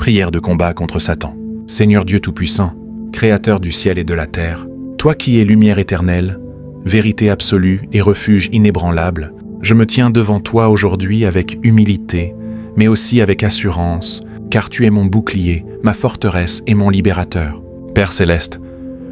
Prière de combat contre Satan. Seigneur Dieu Tout-Puissant, Créateur du ciel et de la terre, toi qui es lumière éternelle, vérité absolue et refuge inébranlable, je me tiens devant toi aujourd'hui avec humilité, mais aussi avec assurance, car tu es mon bouclier, ma forteresse et mon libérateur. Père céleste,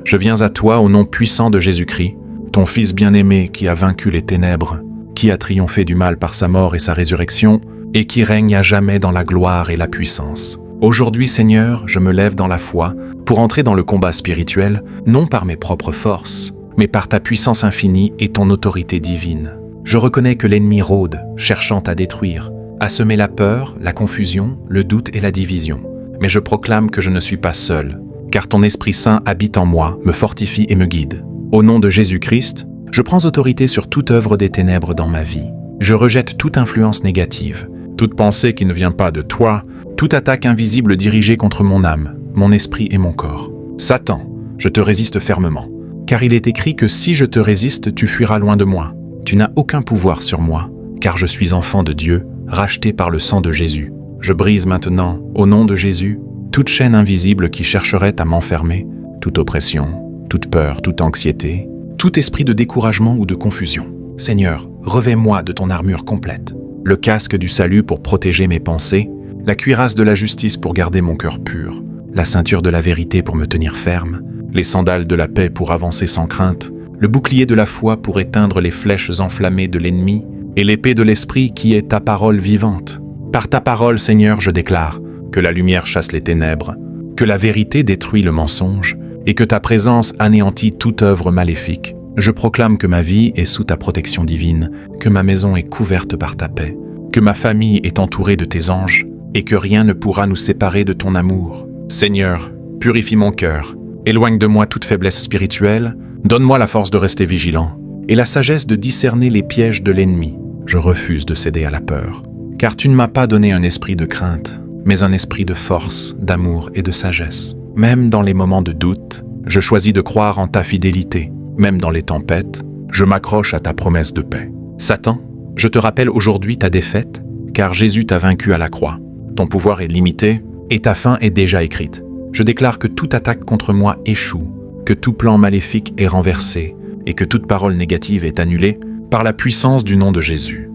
je viens à toi au nom puissant de Jésus-Christ, ton Fils bien-aimé qui a vaincu les ténèbres, qui a triomphé du mal par sa mort et sa résurrection, et qui règne à jamais dans la gloire et la puissance. Aujourd'hui, Seigneur, je me lève dans la foi pour entrer dans le combat spirituel, non par mes propres forces, mais par ta puissance infinie et ton autorité divine. Je reconnais que l'ennemi rôde, cherchant à détruire, à semer la peur, la confusion, le doute et la division. Mais je proclame que je ne suis pas seul, car ton Esprit Saint habite en moi, me fortifie et me guide. Au nom de Jésus-Christ, je prends autorité sur toute œuvre des ténèbres dans ma vie. Je rejette toute influence négative, toute pensée qui ne vient pas de toi, toute attaque invisible dirigée contre mon âme, mon esprit et mon corps. Satan, je te résiste fermement, car il est écrit que si je te résiste, tu fuiras loin de moi. Tu n'as aucun pouvoir sur moi, car je suis enfant de Dieu, racheté par le sang de Jésus. Je brise maintenant, au nom de Jésus, toute chaîne invisible qui chercherait à m'enfermer, toute oppression, toute peur, toute anxiété, tout esprit de découragement ou de confusion. Seigneur, revêt-moi de ton armure complète, le casque du salut pour protéger mes pensées, la cuirasse de la justice pour garder mon cœur pur, la ceinture de la vérité pour me tenir ferme, les sandales de la paix pour avancer sans crainte, le bouclier de la foi pour éteindre les flèches enflammées de l'ennemi, et l'épée de l'esprit qui est ta parole vivante. Par ta parole, Seigneur, je déclare que la lumière chasse les ténèbres, que la vérité détruit le mensonge, et que ta présence anéantit toute œuvre maléfique. Je proclame que ma vie est sous ta protection divine, que ma maison est couverte par ta paix, que ma famille est entourée de tes anges, et que rien ne pourra nous séparer de ton amour. Seigneur, purifie mon cœur, éloigne de moi toute faiblesse spirituelle, donne-moi la force de rester vigilant, et la sagesse de discerner les pièges de l'ennemi. Je refuse de céder à la peur, car tu ne m'as pas donné un esprit de crainte, mais un esprit de force, d'amour et de sagesse. Même dans les moments de doute, je choisis de croire en ta fidélité. Même dans les tempêtes, je m'accroche à ta promesse de paix. Satan, je te rappelle aujourd'hui ta défaite, car Jésus t'a vaincu à la croix. Ton pouvoir est limité et ta fin est déjà écrite. Je déclare que toute attaque contre moi échoue, que tout plan maléfique est renversé et que toute parole négative est annulée par la puissance du nom de Jésus.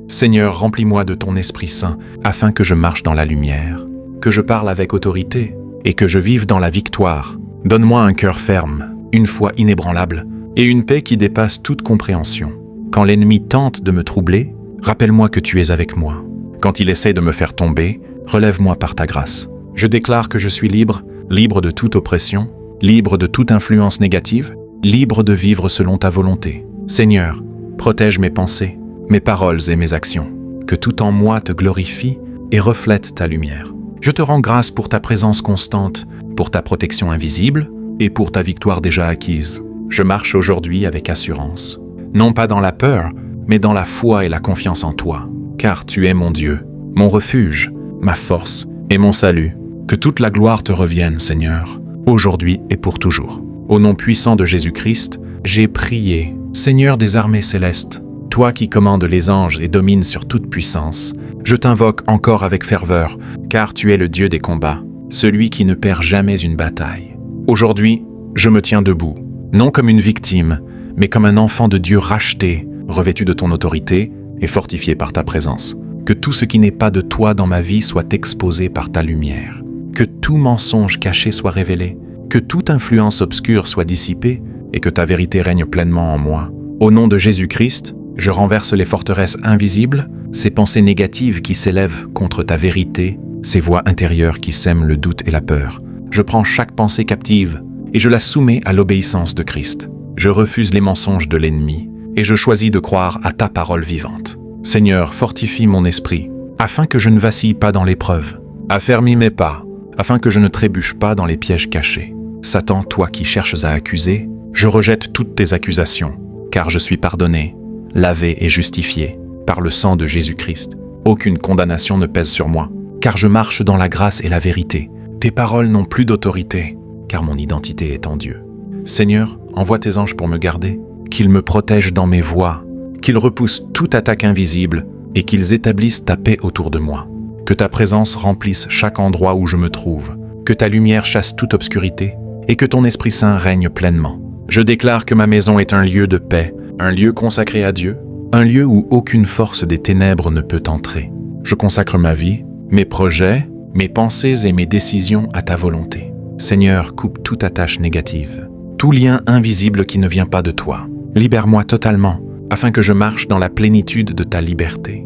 Seigneur, remplis-moi de ton Esprit Saint afin que je marche dans la lumière, que je parle avec autorité et que je vive dans la victoire. Donne-moi un cœur ferme, une foi inébranlable et une paix qui dépasse toute compréhension. Quand l'ennemi tente de me troubler, rappelle-moi que tu es avec moi. Quand il essaie de me faire tomber, relève-moi par ta grâce. Je déclare que je suis libre, libre de toute oppression, libre de toute influence négative, libre de vivre selon ta volonté. Seigneur, protège mes pensées, mes paroles et mes actions, que tout en moi te glorifie et reflète ta lumière. Je te rends grâce pour ta présence constante, pour ta protection invisible et pour ta victoire déjà acquise. Je marche aujourd'hui avec assurance, non pas dans la peur, mais dans la foi et la confiance en toi, car tu es mon Dieu, mon refuge, ma force et mon salut. Que toute la gloire te revienne, Seigneur, aujourd'hui et pour toujours. Au nom puissant de Jésus-Christ, j'ai prié, Seigneur des armées célestes, toi qui commandes les anges et domines sur toute puissance, je t'invoque encore avec ferveur, car tu es le Dieu des combats, celui qui ne perd jamais une bataille. Aujourd'hui, je me tiens debout, non comme une victime, mais comme un enfant de Dieu racheté, revêtu de ton autorité et fortifié par ta présence. Que tout ce qui n'est pas de toi dans ma vie soit exposé par ta lumière. Que tout mensonge caché soit révélé. Que toute influence obscure soit dissipée et que ta vérité règne pleinement en moi. Au nom de Jésus-Christ, je renverse les forteresses invisibles, ces pensées négatives qui s'élèvent contre ta vérité, ces voix intérieures qui sèment le doute et la peur. Je prends chaque pensée captive et je la soumets à l'obéissance de Christ. Je refuse les mensonges de l'ennemi et je choisis de croire à ta parole vivante. Seigneur, fortifie mon esprit, afin que je ne vacille pas dans l'épreuve. Affermis mes pas, afin que je ne trébuche pas dans les pièges cachés. Satan, toi qui cherches à accuser, je rejette toutes tes accusations, car je suis pardonné, lavé et justifié par le sang de Jésus-Christ. Aucune condamnation ne pèse sur moi, car je marche dans la grâce et la vérité. Tes paroles n'ont plus d'autorité, car mon identité est en Dieu. Seigneur, envoie tes anges pour me garder, qu'ils me protègent dans mes voies, qu'ils repoussent toute attaque invisible et qu'ils établissent ta paix autour de moi. Que ta présence remplisse chaque endroit où je me trouve, que ta lumière chasse toute obscurité et que ton Esprit Saint règne pleinement. Je déclare que ma maison est un lieu de paix, un lieu consacré à Dieu, un lieu où aucune force des ténèbres ne peut entrer. Je consacre ma vie, mes projets, mes pensées et mes décisions à ta volonté. Seigneur, coupe toute attache négative, tout lien invisible qui ne vient pas de toi. Libère-moi totalement, afin que je marche dans la plénitude de ta liberté.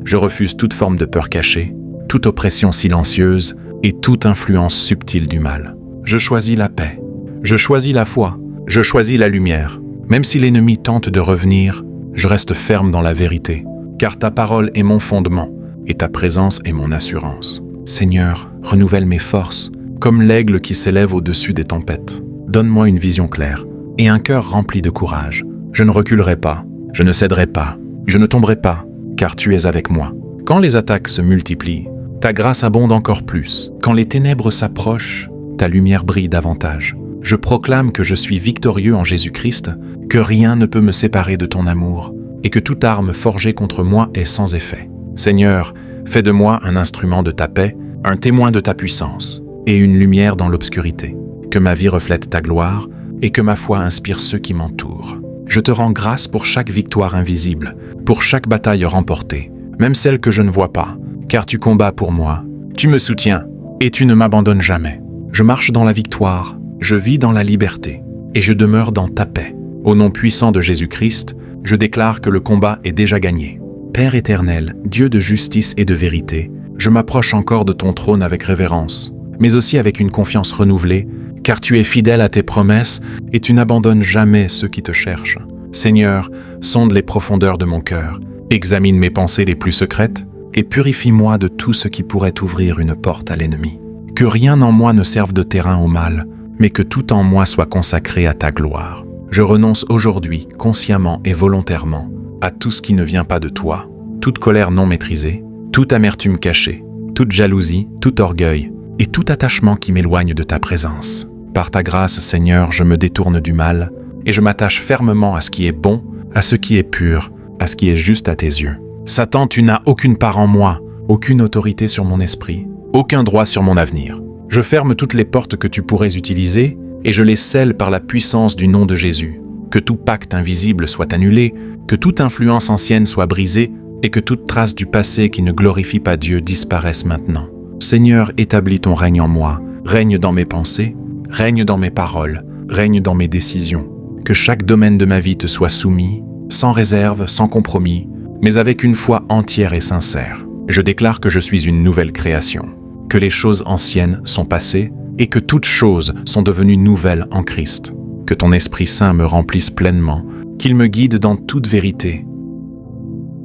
Je refuse toute forme de peur cachée, toute oppression silencieuse et toute influence subtile du mal. Je choisis la paix, je choisis la foi, je choisis la lumière. Même si l'ennemi tente de revenir, je reste ferme dans la vérité, car ta parole est mon fondement et ta présence est mon assurance. Seigneur, renouvelle mes forces, comme l'aigle qui s'élève au-dessus des tempêtes. Donne-moi une vision claire et un cœur rempli de courage. Je ne reculerai pas, je ne céderai pas, je ne tomberai pas, car tu es avec moi. Quand les attaques se multiplient, ta grâce abonde encore plus. Quand les ténèbres s'approchent, ta lumière brille davantage. Je proclame que je suis victorieux en Jésus-Christ, que rien ne peut me séparer de ton amour, et que toute arme forgée contre moi est sans effet. Seigneur, fais de moi un instrument de ta paix, un témoin de ta puissance, et une lumière dans l'obscurité. Que ma vie reflète ta gloire, et que ma foi inspire ceux qui m'entourent. Je te rends grâce pour chaque victoire invisible, pour chaque bataille remportée, même celle que je ne vois pas, car tu combats pour moi, tu me soutiens, et tu ne m'abandonnes jamais. Je marche dans la victoire, je vis dans la liberté, et je demeure dans ta paix. Au nom puissant de Jésus-Christ, je déclare que le combat est déjà gagné. Père éternel, Dieu de justice et de vérité, je m'approche encore de ton trône avec révérence, mais aussi avec une confiance renouvelée, car tu es fidèle à tes promesses et tu n'abandonnes jamais ceux qui te cherchent. Seigneur, sonde les profondeurs de mon cœur, examine mes pensées les plus secrètes et purifie-moi de tout ce qui pourrait ouvrir une porte à l'ennemi. Que rien en moi ne serve de terrain au mal, mais que tout en moi soit consacré à ta gloire. Je renonce aujourd'hui, consciemment et volontairement, à tout ce qui ne vient pas de toi, toute colère non maîtrisée, toute amertume cachée, toute jalousie, tout orgueil et tout attachement qui m'éloigne de ta présence. Par ta grâce, Seigneur, je me détourne du mal et je m'attache fermement à ce qui est bon, à ce qui est pur, à ce qui est juste à tes yeux. Satan, tu n'as aucune part en moi, aucune autorité sur mon esprit, aucun droit sur mon avenir. Je ferme toutes les portes que tu pourrais utiliser et je les scelle par la puissance du nom de Jésus. Que tout pacte invisible soit annulé, que toute influence ancienne soit brisée et que toute trace du passé qui ne glorifie pas Dieu disparaisse maintenant. Seigneur, établis ton règne en moi, règne dans mes pensées, règne dans mes paroles, règne dans mes décisions. Que chaque domaine de ma vie te soit soumis, sans réserve, sans compromis, mais avec une foi entière et sincère. Je déclare que je suis une nouvelle création, que les choses anciennes sont passées et que toutes choses sont devenues nouvelles en Christ. Que ton Esprit Saint me remplisse pleinement, qu'il me guide dans toute vérité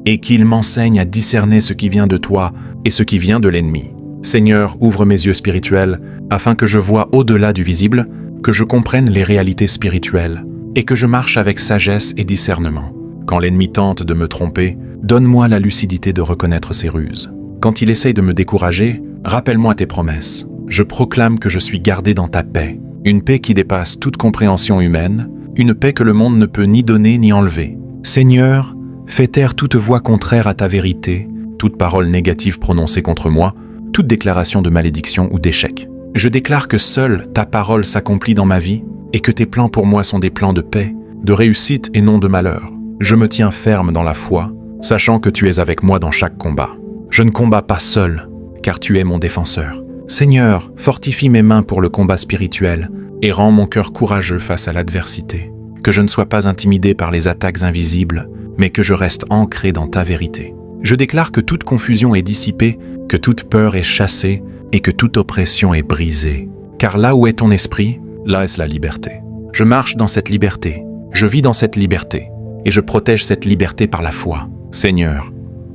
et qu'il m'enseigne à discerner ce qui vient de toi et ce qui vient de l'ennemi. Seigneur, ouvre mes yeux spirituels afin que je voie au-delà du visible, que je comprenne les réalités spirituelles et que je marche avec sagesse et discernement. Quand l'ennemi tente de me tromper, donne-moi la lucidité de reconnaître ses ruses. Quand il essaye de me décourager, rappelle-moi tes promesses. Je proclame que je suis gardé dans ta paix, une paix qui dépasse toute compréhension humaine, une paix que le monde ne peut ni donner ni enlever. Seigneur, fais taire toute voix contraire à ta vérité, toute parole négative prononcée contre moi, toute déclaration de malédiction ou d'échec. Je déclare que seule ta parole s'accomplit dans ma vie et que tes plans pour moi sont des plans de paix, de réussite et non de malheur. Je me tiens ferme dans la foi, sachant que tu es avec moi dans chaque combat. Je ne combats pas seul, car tu es mon défenseur. Seigneur, fortifie mes mains pour le combat spirituel et rends mon cœur courageux face à l'adversité. Que je ne sois pas intimidé par les attaques invisibles, mais que je reste ancré dans ta vérité. Je déclare que toute confusion est dissipée, que toute peur est chassée et que toute oppression est brisée. Car là où est ton esprit, là est la liberté. Je marche dans cette liberté, je vis dans cette liberté, et je protège cette liberté par la foi. Seigneur,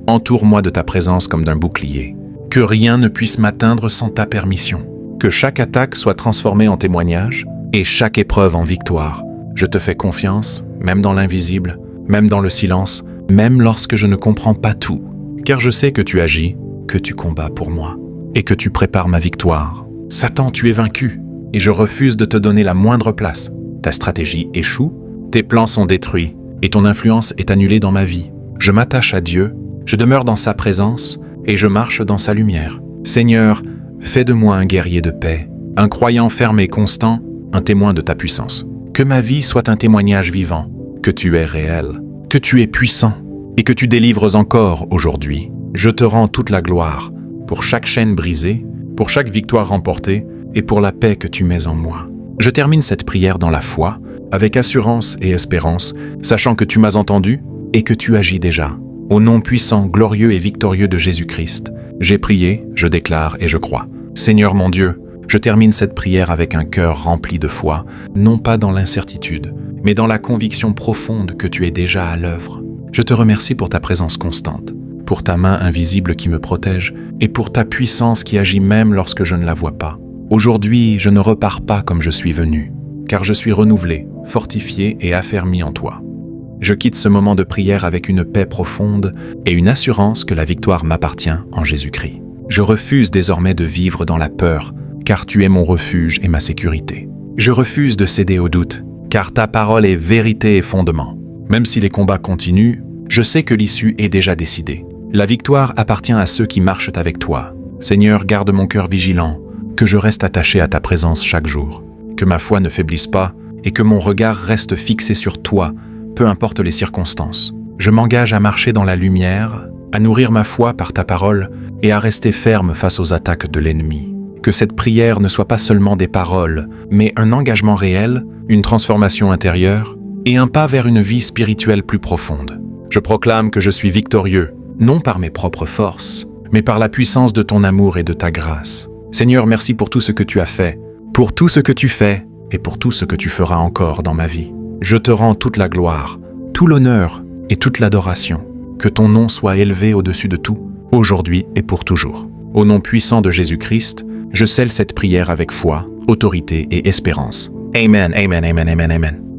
entoure-moi de ta présence comme d'un bouclier. Que rien ne puisse m'atteindre sans ta permission. Que chaque attaque soit transformée en témoignage et chaque épreuve en victoire. Je te fais confiance, même dans l'invisible, même dans le silence, même lorsque je ne comprends pas tout. Car je sais que tu agis, que tu combats pour moi et que tu prépares ma victoire. Satan, tu es vaincu et je refuse de te donner la moindre place. Ta stratégie échoue, tes plans sont détruits et ton influence est annulée dans ma vie. Je m'attache à Dieu, je demeure dans sa présence et je marche dans sa lumière. Seigneur, fais de moi un guerrier de paix, un croyant ferme et constant, un témoin de ta puissance. Que ma vie soit un témoignage vivant, que tu es réel, que tu es puissant, et que tu délivres encore aujourd'hui. Je te rends toute la gloire pour chaque chaîne brisée, pour chaque victoire remportée et pour la paix que tu mets en moi. Je termine cette prière dans la foi, avec assurance et espérance, sachant que tu m'as entendu et que tu agis déjà. Au nom puissant, glorieux et victorieux de Jésus-Christ, j'ai prié, je déclare et je crois. Seigneur mon Dieu, je termine cette prière avec un cœur rempli de foi, non pas dans l'incertitude, mais dans la conviction profonde que tu es déjà à l'œuvre. Je te remercie pour ta présence constante, pour ta main invisible qui me protège et pour ta puissance qui agit même lorsque je ne la vois pas. Aujourd'hui, je ne repars pas comme je suis venu, car je suis renouvelé, fortifié et affermi en toi. Je quitte ce moment de prière avec une paix profonde et une assurance que la victoire m'appartient en Jésus-Christ. Je refuse désormais de vivre dans la peur, car tu es mon refuge et ma sécurité. Je refuse de céder au doute, car ta parole est vérité et fondement. Même si les combats continuent, je sais que l'issue est déjà décidée. La victoire appartient à ceux qui marchent avec toi. Seigneur, garde mon cœur vigilant, que je reste attaché à ta présence chaque jour, que ma foi ne faiblisse pas et que mon regard reste fixé sur toi, peu importe les circonstances. Je m'engage à marcher dans la lumière, à nourrir ma foi par ta parole et à rester ferme face aux attaques de l'ennemi. Que cette prière ne soit pas seulement des paroles, mais un engagement réel, une transformation intérieure et un pas vers une vie spirituelle plus profonde. Je proclame que je suis victorieux, non par mes propres forces, mais par la puissance de ton amour et de ta grâce. Seigneur, merci pour tout ce que tu as fait, pour tout ce que tu fais et pour tout ce que tu feras encore dans ma vie. Je te rends toute la gloire, tout l'honneur et toute l'adoration. Que ton nom soit élevé au-dessus de tout, aujourd'hui et pour toujours. Au nom puissant de Jésus-Christ, je scelle cette prière avec foi, autorité et espérance. Amen, amen, amen, amen, amen.